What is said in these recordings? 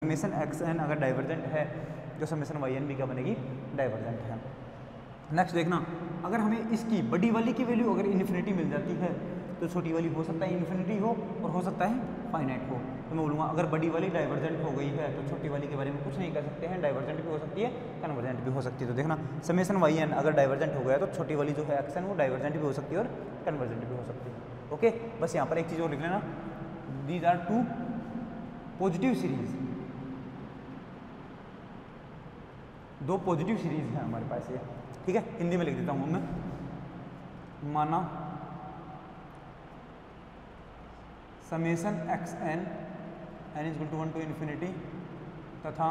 Summation X N अगर divergent है तो समेशन वाई एन भी क्या बनेगी, डाइवर्जेंट है। नेक्स्ट देखना, अगर हमें इसकी बड़ी वाली की वैल्यू अगर इन्फिनिटी मिल जाती है तो छोटी वाली हो सकता है इन्फिनिटी हो और हो सकता है फाइनाइट हो। तो मैं बोलूँगा अगर बड़ी वाली डाइवर्जेंट हो गई है तो छोटी वाली के बारे में कुछ नहीं कह सकते हैं, डाइवर्जेंट भी हो सकती है कन्वर्जेंट भी हो सकती है। तो देखना समेशन वाई एन अगर डाइवर्जेंट हो गया तो छोटी वाली जो है एक्स एन वो डाइवर्जेंट भी हो सकती है और कन्वर्जेंट भी हो सकती है। ओके, बस यहाँ पर एक चीज़ और लिख लेना, these are two positive series, दो पॉजिटिव सीरीज है हमारे पास ये, ठीक है। हिंदी में लिख देता हूँ मैं, माना summation X N N is equal to 1 to infinity तथा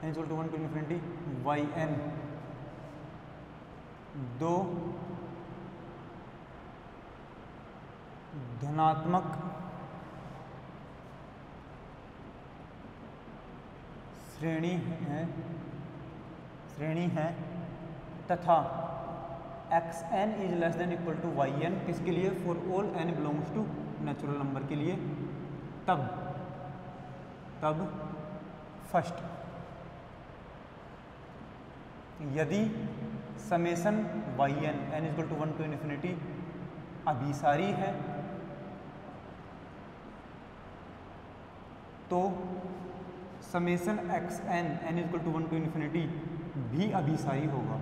N is equal to 1 to infinity Y N दो धनात्मक श्रेणी है तथा X N is less than equal to Y N, किसके लिए, for all N belongs to natural number के लिए, तब फर्स्ट यदि summation Y N N is equal to 1 to infinity अभिसारी है तो summation X N N is equal to 1 to infinity भी अभिसारी होगा,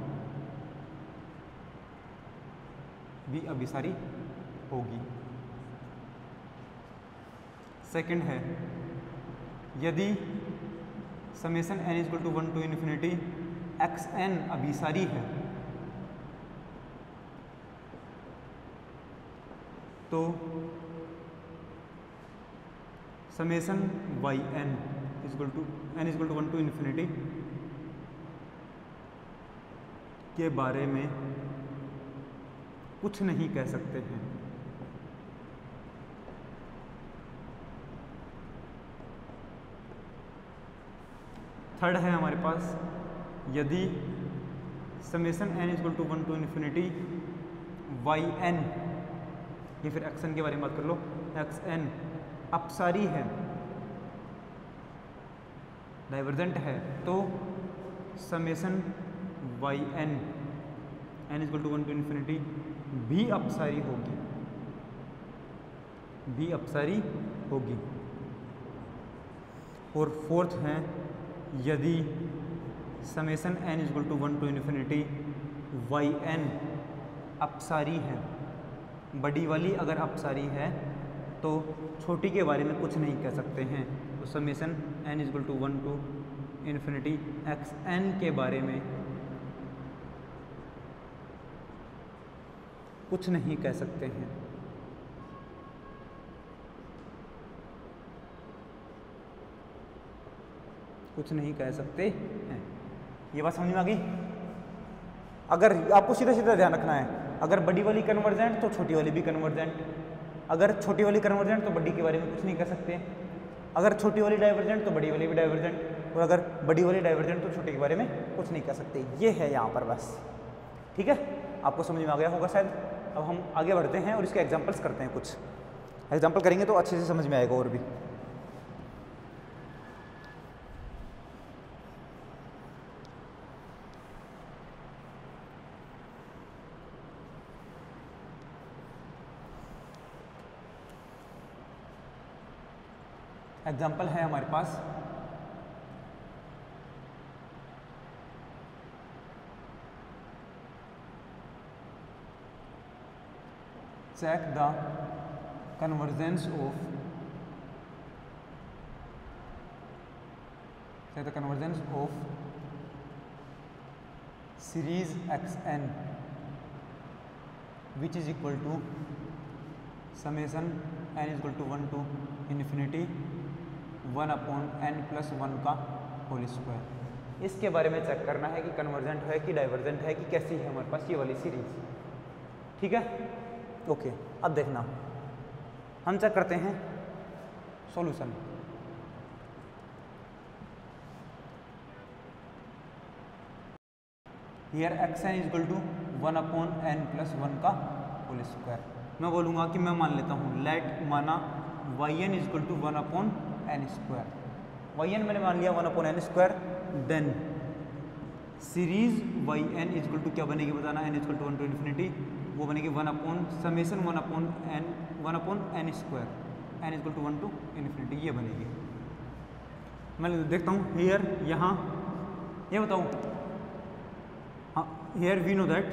भी अभिसारी होगी। सेकंड है, यदि summation N is equal to 1 to infinity x n अभिसारी है तो summation Y n is equal to n is equal to 1 to infinity के बारे में कुछ नहीं कह सकते हैं। थर्ड है हमारे पास, यदि summation N is equal to 1 to infinity Y n, ये फिर एक्स एन के बारे में बात कर लो, एक्स एन अपसारी है, डाइवर्जेंट है तो summation Y N N is equal to 1 to infinity भी अपसारी होगी, भी अपसारी होगी। और फोर्थ है, यदि summation N is equal to 1 to infinity Y n अपसारी है, बड़ी वाली अगर अपसारी है तो छोटी के बारे में कुछ नहीं कह सकते हैं। तो summation N is equal to 1 to infinity x n के बारे में कुछ नहीं कह सकते हैं। कुछ नहीं कह सकते हैं, ये बात समझ में आ गई। अगर आपको सीधा सीधा ध्यान रखना है, अगर बड़ी वाली कन्वर्जेंट तो छोटी वाली भी कन्वर्जेंट, अगर छोटी वाली कन्वर्जेंट तो बड़ी के बारे में कुछ नहीं कह सकते, अगर छोटी वाली डाइवर्जेंट तो बड़ी वाली भी डाइवर्जेंट, और अगर बड़ी वाली डाइवर्जेंट तो छोटी के बारे में कुछ नहीं कह सकते। ये है यहाँ पर बस, ठीक है। आपको समझ में आ गया होगा शायद। अब हम आगे बढ़ते हैं और इसके एग्जांपल्स करते हैं, कुछ एग्जांपल करेंगे तो अच्छे से समझ में आएगा और भी। एग्जाम्पल है हमारे पास, check the convergence of series x N which is equal to summation N is equal to 1 to infinity 1/n+1 का होल स्क्वायर। इसके बारे में चेक करना है कि कन्वर्जेंट है कि डाइवर्जेंट है कि कैसी है हमारे पास ये वाली सीरीज, ठीक है। ओके, अब देखना हम चेक करते हैं solution. Here x N is equal to 1/n+1 का होल स्क्वायर। मैं बोलूँगा कि मैं मान लेता हूँ लेट माना y n is equal to 1/n²। Y n मैंने मान लिया 1/n², then series y n is equal to क्या बनेगी बताना, n is equal to 1 to infinity, वो बनेगी 1/(n)(1/n², n is equal to 1 to infinity, ये बनेगी। मैं देखता हूँ हियर, यहाँ ये बताऊँ, हाँ हियर वी नो दैट,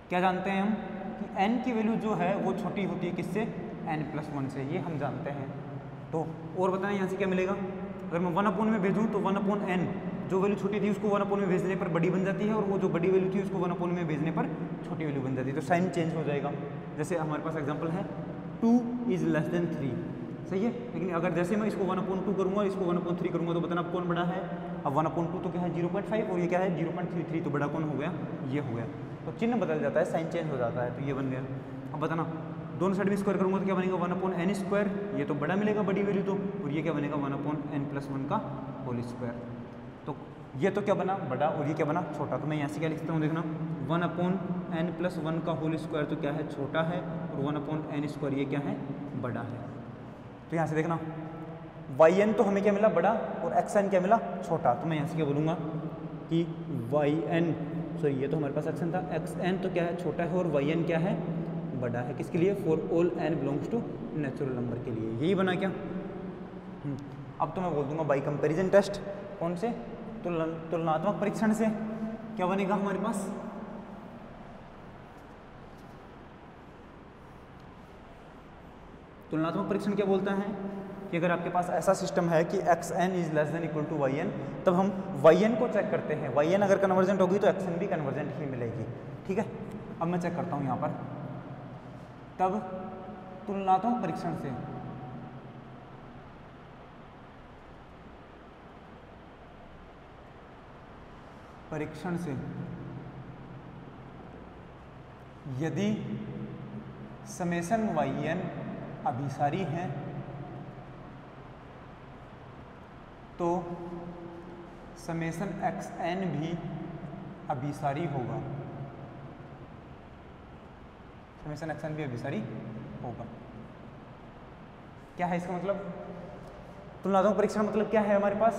क्या जानते हैं हम कि n की वैल्यू जो है वो छोटी होती है किससे, n+1 से, ये हम जानते हैं। तो और बताएं यहाँ से क्या मिलेगा, अगर मैं 1/n में भेजूँ तो 1/n जो वैल्यू छोटी थी उसको 1/n में भेजने पर बड़ी बन जाती है, और वो जो बड़ी वैल्यू थी उसको 1/n में भेजने पर छोटी वैल्यू बन जाती है, तो साइन चेंज हो जाएगा। जैसे हमारे पास एग्जांपल है 2 = 3, सही है, लेकिन अगर जैसे मैं इसको 1/2 करूँगा, इसको 1/3 करूँगा, तो बताना कौन बड़ा है। अब 1/2 तो क्या है 0.5, और ये क्या है 0.33, तो बड़ा कौन हो गया, ये हो गया। तो चिन्ह बदल जाता है, साइन चेंज हो जाता है, तो ये बन गया। अब बताना दोनों साइड में स्क्वायर करूँगा तो क्या बनेगा 1/n², ये तो बड़ा मिलेगा बड़ी वैल्यू तो, और ये क्या बनेगा 1/n+1 का होल स्क्वायर। तो ये तो क्या बना बड़ा, और ये क्या बना छोटा। तो मैं यहाँ से क्या लिख सकता हूँ, देखना 1/n+1 का होल स्क्वायर तो क्या है छोटा है, और 1/n² ये क्या है बड़ा है। तो यहाँ से देखना yn तो हमें क्या मिला बड़ा, और xn क्या मिला छोटा। तो मैं यहाँ से क्या बोलूँगा कि yn, सॉरी ये तो हमारे पास xn था, xn तो क्या है छोटा है, और yn क्या है बड़ा है। किसके लिए, for all n belongs to natural number के लिए, यही बना क्या। अब तो मैं बोल दूंगा बाई कंपैरिजन टेस्ट, कौन से, तुलनात्मक परीक्षण से क्या बनेगा हमारे पास, तुलनात्मक परीक्षण क्या बोलता है कि अगर आपके पास ऐसा सिस्टम है कि xn > yn, तब हम yn को चेक करते हैं, yn अगर कन्वर्जेंट होगी तो xn भी कन्वर्जेंट ही मिलेगी, ठीक है। अब मैं चेक करता हूँ यहाँ पर, तब तुलनात्मक परीक्षण से यदि समेशन yn अभिसारी है तो समेशन xn भी अभिसारी होगा, समेशन xn भी अभिसारी होगा। क्या है इसका मतलब, तुलनात्मक परीक्षण मतलब क्या है हमारे पास,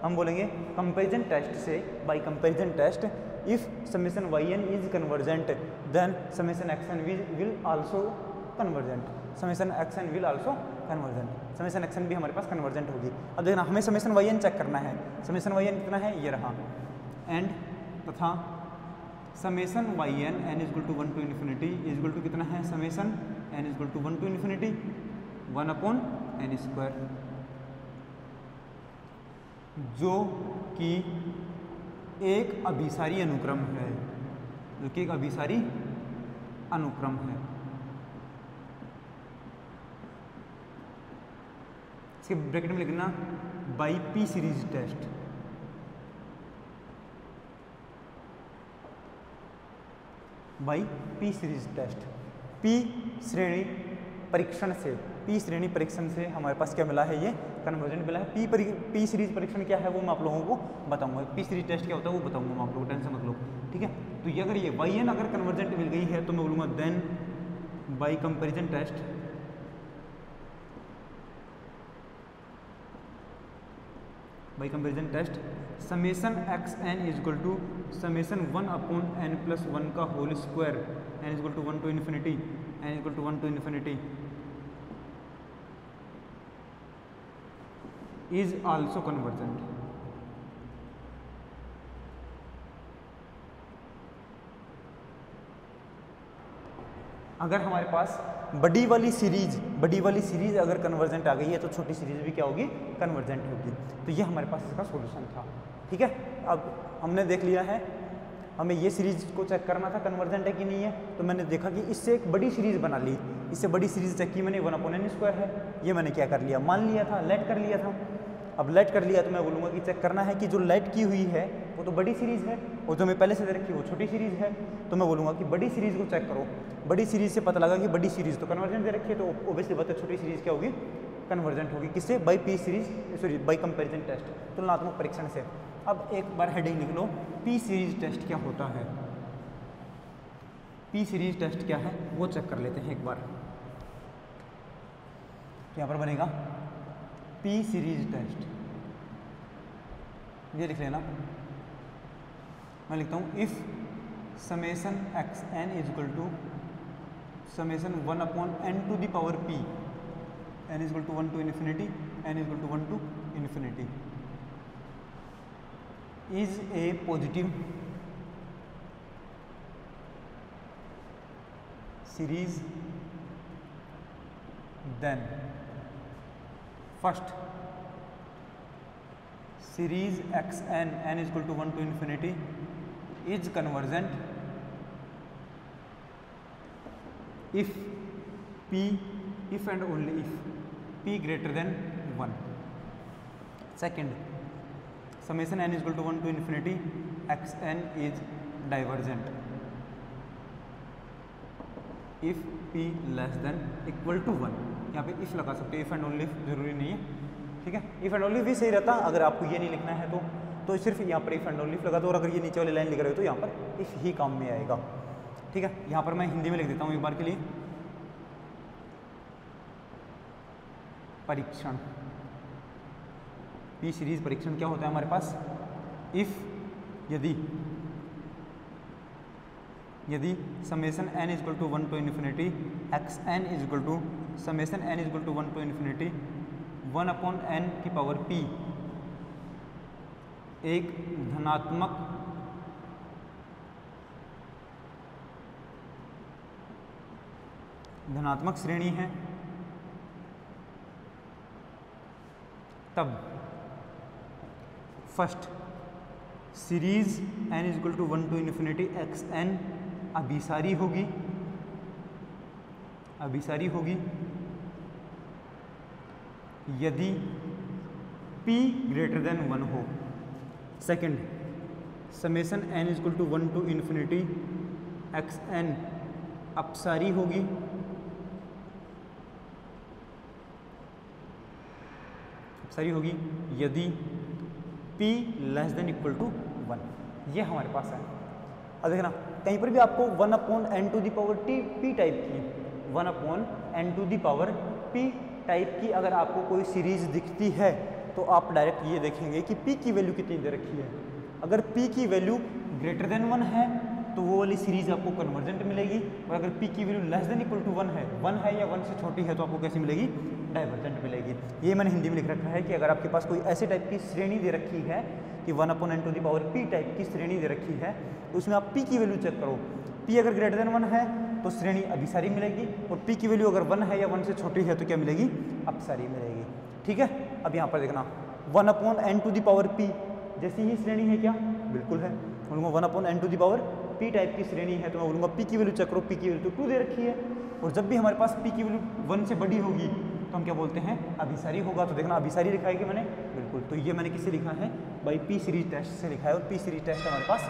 हम बोलेंगे कंपैरिजन टेस्ट से, by comparison test if summation yn is convergent then summation xn will also convergent, summation xn will also convergent, summation xn भी हमारे पास कन्वर्जेंट होगी। अब देखना हमें समेशन yn चेक करना है, समेशन yn कितना है ये रहा, एंड तथा summation yn n is equal to 1 to infinity is equal to कितना है, summation n is equal to 1 to infinity 1/n², जो कि एक अभिसारी अनुक्रम है, जो कि एक अभिसारी अनुक्रम है। इसके ब्रैकेट में लिखना by p series test, by p series test, p श्रेणी परीक्षण से, पी श्रेणी परीक्षण से हमारे पास क्या मिला है, ये कन्वर्जेंट मिला है। पी सीरीज परीक्षण क्या है वो मैं आप लोगों को बताऊंगा, पी सीरीज टेस्ट क्या होता है वो बताऊंगा मैं आप लोगों को, टेंशन मत लो, ठीक है। तो ये अगर ये yn अगर कन्वर्जेंट मिल गई है तो मैं बोलूँगा then by comparison test by comparison test summation xn is equal to summation 1/n+1 का whole square, n is equal to 1 to infinity, n is equal to 1 to infinity is also convergent. अगर हमारे पास बड़ी वाली series अगर convergent आ गई है तो छोटी सीरीज भी क्या होगी, कन्वर्जेंट होगी। तो ये हमारे पास इसका सॉल्यूशन था, ठीक है। अब हमने देख लिया है, हमें ये सीरीज को चेक करना था कन्वर्जेंट है कि नहीं है, तो मैंने देखा कि इससे एक बड़ी सीरीज बना ली, इससे बड़ी सीरीज चेक की मैंने 1/n² है, ये मैंने क्या कर लिया, मान लिया था, लेट कर लिया था। अब लेट कर लिया तो मैं बोलूँगा कि चेक करना है कि जो लेट की हुई है वो तो बड़ी सीरीज़ है, और जो मैं पहले से दे रखी है वो छोटी सीरीज़ है। तो मैं बोलूँगा कि बड़ी सीरीज़ को चेक करो, बड़ी सीरीज़ से पता लगा कि बड़ी सीरीज़ तो कन्वर्जेंट दे रखी है, तो ओब्वियसली बात है छोटी सीरीज़ क्या होगी, कन्वर्जेंट होगी। किससे, by p series, sorry by comparison test, तुलनात्मक परीक्षण से। अब एक बार हेडिंग लिख लो, पी सीरीज टेस्ट क्या होता है, पी सीरीज टेस्ट क्या है वो चेक कर लेते हैं एक बार। यहाँ पर बनेगा पी सीरीज टेस्ट, ये लिख लेना। मैं लिखता हूँ if summation x N is equal to summation 1 upon N to the power p, n is equal to 1 to infinity, n is equal to 1 to infinity, is a positive series then first series x N, N is equal to 1 to infinity is convergent if p, if and only if p greater than 1. Second, summation n is equal to 1 to infinity x n is divergent if p less than equal to 1. यहाँ पे if लगा सकते हो, if and only if जरूरी नहीं है, ठीक है। if and only भी सही रहता, अगर आपको ये नहीं लिखना है तो सिर्फ यहाँ पर if and only if लगा दो, और अगर ये नीचे वाली लाइन लिख रहे हो तो यहाँ पर if ही काम में आएगा, ठीक है। यहाँ पर मैं हिंदी में लिख देता हूँ एक बार के लिए, परीक्षण, पी सीरीज परीक्षण क्या होता है हमारे पास, इफ यदि summation n is equal to 1 to infinity x N is equal to summation n is equal to 1 to infinity 1 upon n की पावर p एक धनात्मक श्रेणी है, तब first series n is equal to 1 to infinity x n अभिसारी होगी यदि p greater than 1 हो। Second, summation n is equal to 1 to infinity x n अपसारी होगी यदि p less than equal to 1। ये हमारे पास है। अब देखना कहीं पर भी आपको 1 upon N to the power p type की 1 upon N to the power p type की अगर आपको कोई सीरीज दिखती है तो आप डायरेक्ट ये देखेंगे कि p की वैल्यू कितनी दे रखी है। अगर p की वैल्यू ग्रेटर देन 1 है तो वो वाली सीरीज आपको कन्वर्जेंट मिलेगी, और अगर p की value less than equal to 1 है या 1 से छोटी है तो आपको कैसी मिलेगी, डाइवर्जेंट मिलेगी। ये मैंने हिंदी में लिख रखा है कि अगर आपके पास कोई ऐसे टाइप की श्रेणी दे रखी है कि 1 upon N to the power p type की श्रेणी दे रखी है तो उसमें आप p की वैल्यू चेक करो, p अगर ग्रेटर देन 1 है तो श्रेणी अभिसारी मिलेगी, और p की वैल्यू अगर 1 है या 1 से छोटी है तो क्या मिलेगी, अपसारी मिलेगी, ठीक है। अब यहाँ पर देखना 1 upon N to the power p जैसी ही श्रेणी है क्या, बिल्कुल है। बोलूँगा 1 upon N to the power p type की श्रेणी है तो मैं बोलूँगा p की वैल्यू चेक करो, p की वैल्यू तो 2 दे रखी है, और जब भी हमारे पास p की वैल्यू 1 से बड़ी होगी तो हम क्या बोलते हैं, अभिसारी होगा। तो देखना अभिसारी लिखा है कि मैंने, बिल्कुल। तो ये मैंने किससे लिखा है, बाई पी सीरीज टेस्ट से लिखा है, और पी सीरीज टेस्ट हमारे पास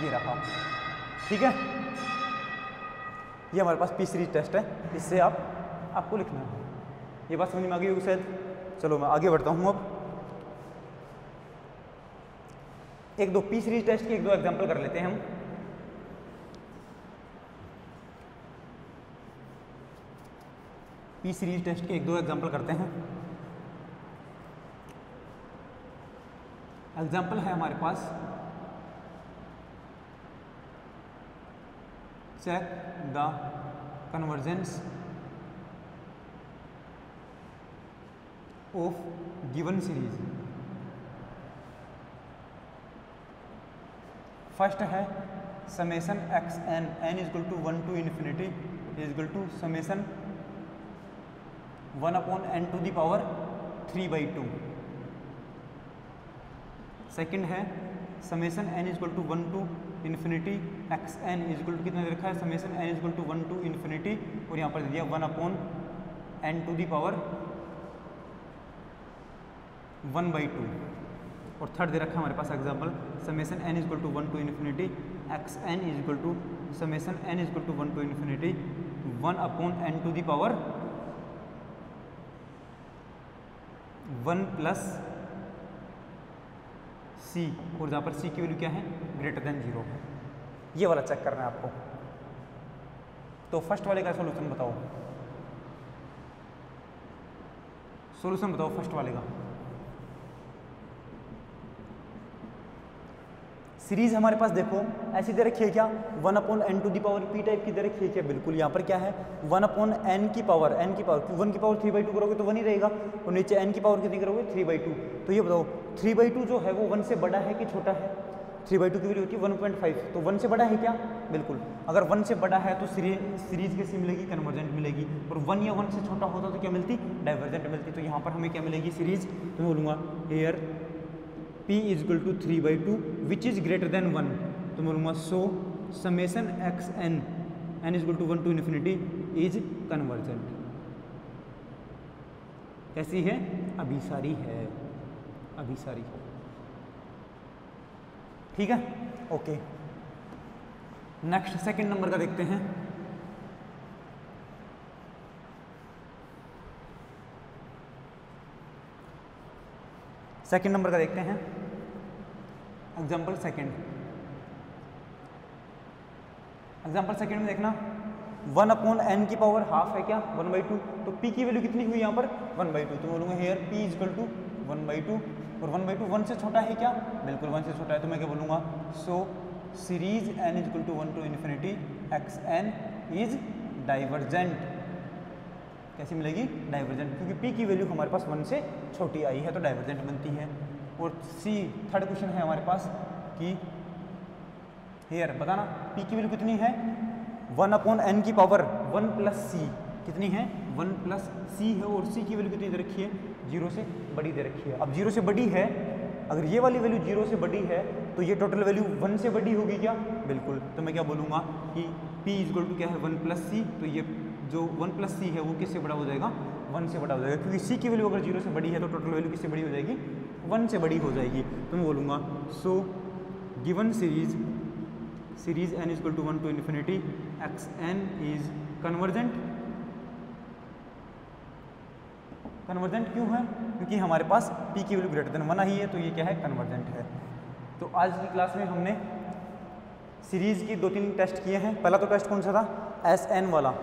ये रहा, ठीक है। ये हमारे पास पी सीरीज टेस्ट है, इससे आपको लिखना है। ये बात समझ में आ गई होगी शायद। चलो मैं आगे बढ़ता हूँ। अब एक दो पी सीरीज टेस्ट के एक दो एग्जाम्पल कर लेते हैं हम। पी सीरीज टेस्ट के एक दो एग्जाम्पल करते हैं। एग्जाम्पल है हमारे पास, check the convergence of given series. First है summation x N, N is equal to 1 to infinity is equal to summation 1 upon N to the power 3/2। Second है summation N is equal to 1 to infinity x N is equal to कितना दे रखा है, summation N is equal to 1 to infinity, और यहाँ पर दे दिया 1 upon N to the power 1/2। और थर्ड दे रखा है हमारे पास example, summation N is equal to 1 to infinity x N is equal to summation N is equal to 1 to infinity 1 upon N to the power 1 plus C, और जहाँ पर सी की वैल्यू क्या है, ग्रेटर देन 0 है। ये वाला चेक करना है आपको। तो फर्स्ट वाले का सॉल्यूशन बताओ। सॉल्यूशन बताओ फर्स्ट वाले का। सीरीज हमारे पास देखो ऐसी दे रखी है क्या, 1/n⁴ टाइप की दे रखी है क्या, बिल्कुल यहाँ पर क्या है 1/n की पावर 1 की पावर 3/2 करोगे तो 1 ही रहेगा, और नीचे n की पावर कितनी करोगे 3/2। तो ये बताओ 3/2 जो है वो 1 से बड़ा है कि छोटा है, 3/2 की वैल्यू होती है 1.5, तो 1 से बड़ा है क्या, बिल्कुल। अगर 1 से बड़ा है तो सीरीज कैसी मिलेगी, कन्वर्जेंट मिलेगी, और 1 या 1 से छोटा होता तो क्या मिलती, डाइवर्जेंट मिलती। तो यहाँ पर हमें क्या मिलेगी सीरीज, तो मैं बोलूँगा here P = 3/2 which is greater than 1, तो मैं बोलूँगा so summation xn n = 1 to ∞ is convergent. कैसी है, अभिसारी है, अभिसारी। ठीक है, ओके। नेक्स्ट सेकंड नंबर का देखते हैं। सेकंड नंबर का देखते हैं, एग्जाम्पल सेकंड। एग्जाम्पल सेकंड में देखना 1/n की पावर हाफ है क्या, 1/2, तो p की वैल्यू कितनी हुई यहाँ पर 1/2, तो बोलूँगा हेयर p = 1/2, और 1/2 1 से छोटा है क्या, बिल्कुल 1 से छोटा है, तो मैं क्या बोलूँगा सो series n = 1 to ∞ xn is divergent. कैसी मिलेगी, डाइवर्जेंट, क्योंकि p की वैल्यू हमारे पास 1 से छोटी आई है तो डाइवर्जेंट बनती है। और सी थर्ड क्वेश्चन है हमारे पास कि हेयर बताना p की वैल्यू कितनी है, 1/n की पावर 1 + c कितनी है, 1 + c है, और c की वैल्यू कितनी दे रखी है, 0 से बड़ी दे रखी है। अब 0 से बड़ी है, अगर ये वाली वैल्यू 0 से बड़ी है तो ये टोटल वैल्यू 1 से बड़ी होगी क्या, बिल्कुल। तो मैं क्या बोलूँगा कि p = क्या है 1 + c, तो ये जो 1 + c है वो किससे बड़ा हो जाएगा, 1 से बड़ा हो जाएगा, क्योंकि c की वैल्यू अगर 0 से बड़ी है तो टोटल वैल्यू किससे बड़ी हो जाएगी, 1 से बड़ी हो जाएगी। तो मैं बोलूँगा so given series n = 1 to ∞ xn is convergent. Convergent क्यों है, क्योंकि हमारे पास p की वैल्यू ग्रेटर देन 1 आई है, तो ये क्या है, कन्वर्जेंट है। तो आज की क्लास में हमने सीरीज़ की 2-3 टेस्ट किए हैं। पहला तो टेस्ट कौन सा था, SN वाला,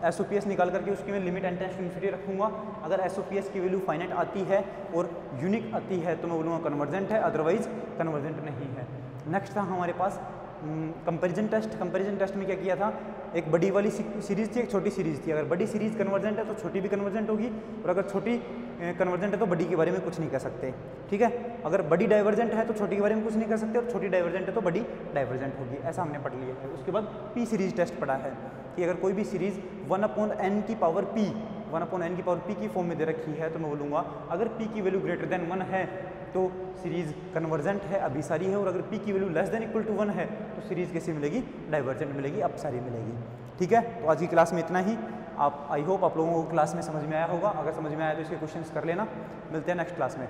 SOPS निकाल करके उसकी मैं लिमिट n टेंड्स टू ∞ रखूँगा। अगर SOPS की वैल्यू फाइनाइट आती है और यूनिक आती है तो मैं बोलूँगा कन्वर्जेंट है, अदरवाइज कन्वर्जेंट नहीं है। नेक्स्ट था हमारे पास कंपैरिजन टेस्ट। कंपैरिजन टेस्ट में क्या किया था, एक बड़ी वाली सीरीज़ थी, एक छोटी सीरीज़ थी। अगर बड़ी सीरीज़ कन्वर्जेंट है तो छोटी भी कन्वर्जेंट होगी, और अगर छोटी कन्वर्जेंट है तो बड़ी के बारे में कुछ नहीं कह सकते। ठीक है, अगर बड़ी डाइवर्जेंट है तो छोटी के बारे में कुछ नहीं कह सकते, और छोटी डाइवर्जेंट है तो बड़ी डाइवर्जेंट होगी। ऐसा हमने पढ़ लिया है। उसके बाद p सीरीज़ टेस्ट पढ़ा है कि अगर कोई भी सीरीज़ 1/n की पावर p की फॉर्म में दे रखी है तो मैं बोलूँगा अगर p की वैल्यू ग्रेटर देन 1 है तो सीरीज़ कन्वर्जेंट है, अभिसारी है, और अगर p की value less than equal to 1 है तो सीरीज़ कैसी मिलेगी, डाइवर्जेंट मिलेगी, अपसारी मिलेगी। ठीक है, तो आज की क्लास में इतना ही। आई होप आप लोगों को क्लास में समझ में आया होगा। अगर समझ में आया तो इसके क्वेश्चंस कर लेना। मिलते हैं नेक्स्ट क्लास में।